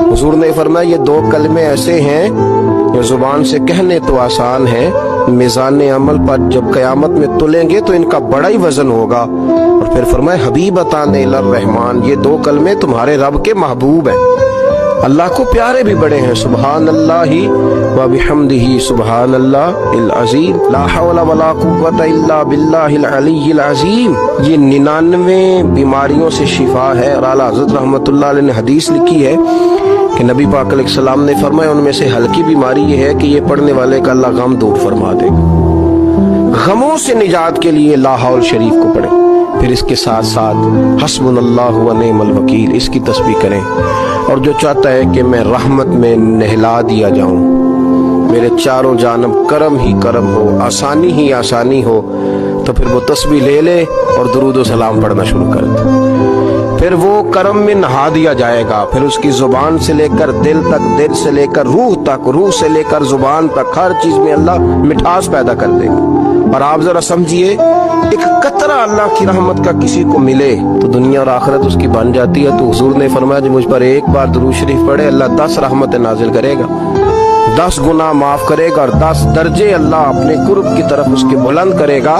हुजूर ने फरमाया ये दो कलमे ऐसे हैं जो जुबान से कहने तो आसान है, मिजान अमल पर जब कयामत में तुलेंगे तो इनका बड़ा ही वजन होगा। और फिर फरमाया हबीबतान इलर रहमान, ये दो कलमे तुम्हारे रब के महबूब हैं, अल्लाह को प्यारे भी बड़े हैं। सुबहान अल्लाही व बिहम्दिही सुबहान अल्लाहिल अज़ीम, ला हौला वला कुव्वता इल्ला बिल्लाहिल अलिय्यिल अज़ीम। ये 99 बीमारियों से शिफा है। और आला हज़रत रहमतुल्लाह अलैह ने हदीस लिखी है कि नबी पाक अलैहिस्सलाम ने फरमाया उनमें से हल्की बीमारी ये है कि ये पढ़ने वाले का अल्लाह गम दूर फरमा देगा। गमों से निजात के लिए ला हौल शरीफ को पढ़ें, फिर इसके साथ साथ हस्बुनल्लाहु व निअमल वकील इसकी तस्बीह करें। और जो चाहता है कि मैं रहमत में नहला दिया जाऊं, मेरे चारों जानब करम ही करम हो, आसानी ही आसानी हो, तो फिर वो तस्बीह ले ले और दुरूद व सलाम पढ़ना शुरू कर दे। फिर वो करम में नहा दिया जाएगा। फिर उसकी जुबान से लेकर दिल तक, दिल से लेकर रूह तक, रूह से लेकर जुबान तक, हर चीज में अल्लाह मिठास पैदा कर देगा। और आप जरा समझिए, एक कतरा अल्लाह की रहमत का किसी को मिले तो दुनिया और आखिरत उसकी बन जाती है। तो हुजूर ने फरमाया जो मुझ पर एक बार दुरूद शरीफ पढ़े, अल्लाह 10 रहमत नाजिल करेगा, 10 गुनाह माफ करेगा और 10 दर्जे अल्लाह अपने कुर्ब की तरफ उसके बुलंद करेगा।